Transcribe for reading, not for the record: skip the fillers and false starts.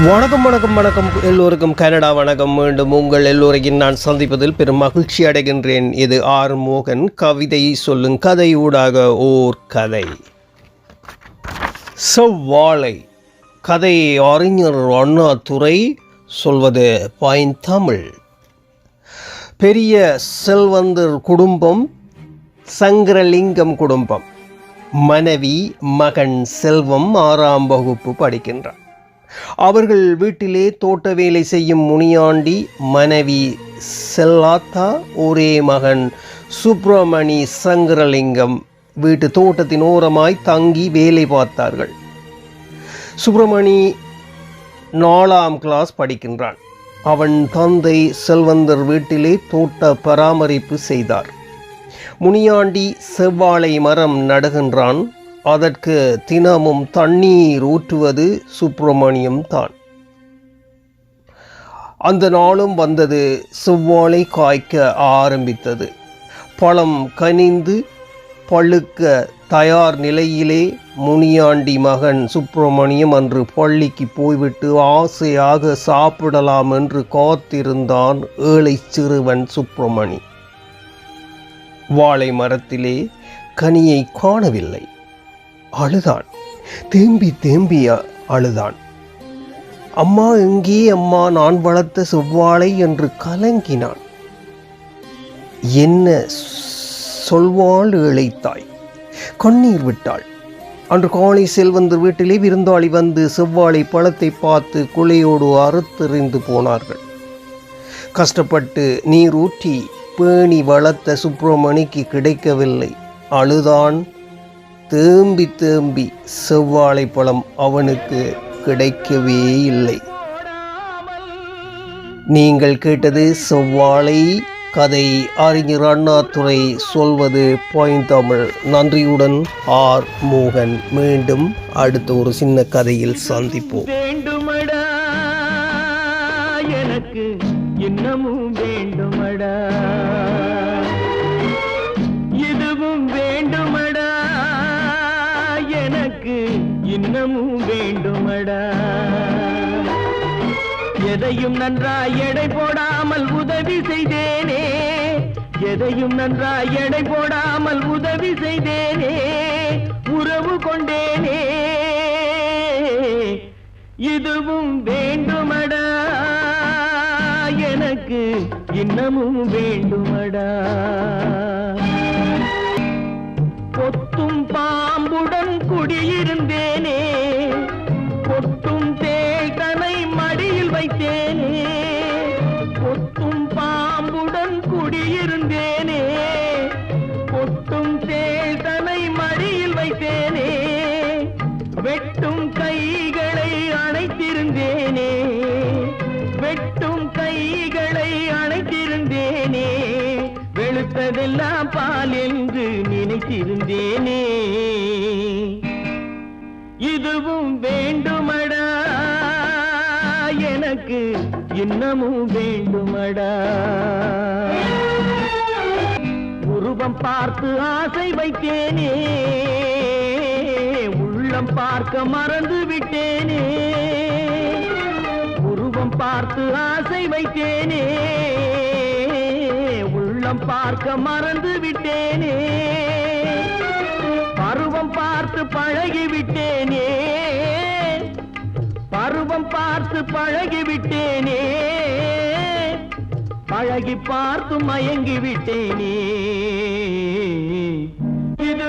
வணக்கம் வணக்கம் வணக்கம் எல்லோருக்கும் கனடா வணக்கம். மீண்டும் உங்கள் எல்லோரையும் நான் சந்திப்பதில் பெரும் மகிழ்ச்சி அடைகின்றேன். இது ஆர் மோகன். கவிதை சொல்லும் கதை ஊடாக ஓர் கதை. செவ்வாழை கதை அறிஞர் அண்ணாதுரை சொல்வது பாய்ந்தமிழ். பெரிய செல்வந்தர் குடும்பம், சங்கரலிங்கம் குடும்பம். மனைவி மகன் செல்வம் 6ஆம் வகுப்பு படிக்கின்றார். அவர்கள் வீட்டிலே தோட்ட வேலை செய்யும் முனியாண்டி, மனைவி செல்லாத்தா, ஒரே மகன் சுப்பிரமணி சங்கரலிங்கம் வீட்டு தோட்டத்தின் ஓரமாய் தங்கி வேலை பார்த்தார்கள். சுப்பிரமணி 4ஆம் கிளாஸ் படிக்கின்றான். அவன் தந்தை செல்வந்தர் வீட்டிலே தோட்ட பராமரிப்பு செய்தார். முனியாண்டி செவ்வாழை மரம் நடுகின்றான். அதற்கு தினமும் தண்ணீர் ஊற்றுவது சுப்பிரமணியம் தான். அந்த நாளும் வந்தது. செவ்வாழை காய்க்க ஆரம்பித்தது. பழம் கனிந்து பழுக்க தயார் நிலையிலே முனியாண்டி மகன் சுப்பிரமணியம் அன்று பள்ளிக்கு போய்விட்டு ஆசையாக சாப்பிடலாம் என்று காத்திருந்தான் ஏழை சிறுவன் சுப்பிரமணி. வாழை மரத்திலே கனியை காணவில்லை. அழுதான். தேம்பி தேம்பி அழுதான். அம்மா எங்கே அம்மா, நான் வளர்த்த செவ்வாழை என்று கலங்கினான். என்ன சொல்வாள் இழைத்தாய்? கண்ணீர் விட்டாள். அன்று காலை செல்வந்தர் வீட்டிலே விருந்தாளி வந்து செவ்வாழை பழத்தை பார்த்து குலையோடு அறுத்தெறிந்து போனார்கள். கஷ்டப்பட்டு நீர் ஊற்றி பேணி வளர்த்த சுப்பிரமணிக்கு கிடைக்கவில்லை. அழுதான். தேம்பி தேம்பி செவ்வாழை பழம் அவனுக்கு கிடைக்கவே இல்லை. நீங்கள் கேட்டது செவ்வாழை கதை. அறிஞர் அண்ணாதுரை சொல்வது பாய்ந்தமிழ். நன்றியுடன் ஆர் மோகன். மீண்டும் அடுத்த ஒரு சின்ன கதையில் சந்திப்போம். வேண்டுமடா எனக்கு இன்னமும் வேண்டுமடா, இதுவும் வேண்டுமடா எனக்கு இன்னமும் வேண்டுமடா. எதையும் நன்றாய் எடை போடாமல் உதவி செய்தேனே, எதையும் நன்றாய் எடை போடாமல் உதவி செய்தேனே, உறவு கொண்டேனே, இதுவும் வேண்டுமடா எனக்கு இன்னமும் வேண்டுமடா. கொத்தும் பாம்புடன் குடியிருந்தேனே, கொத்தும் தேள்தனை மடியில் வைத்தேனே, கொத்தும் பாம்புடன் குடியிருந்தேனே, கொத்தும் தேள்தனை மடியில் வைத்தேனே, வெட்டும் கைகளை அணைத்திருந்தேனே, வெட்டும் கைகளை அணைத்திருந்தேனே, வெளுத்ததெல்லாம் பால் என்று நினைத்திருந்தேனே, இதுவும் வேண்டுமடா எனக்கு இன்னமும் வேண்டுமடா. உருவம் பார்த்து ஆசை வைத்தேனே, உள்ளம் பார்க்க மறந்து விட்டேனே, உருவம் பார்த்து ஆசை வைத்தேனே, உள்ளம் பார்க்க மறந்து விட்டேனே, பருவம் பார்த்து பழகிவிட்டேனே, பருவம் பார்த்து பழகிவிட்டேனே, பழகி பார்த்து மயங்கி விட்டேனே, இது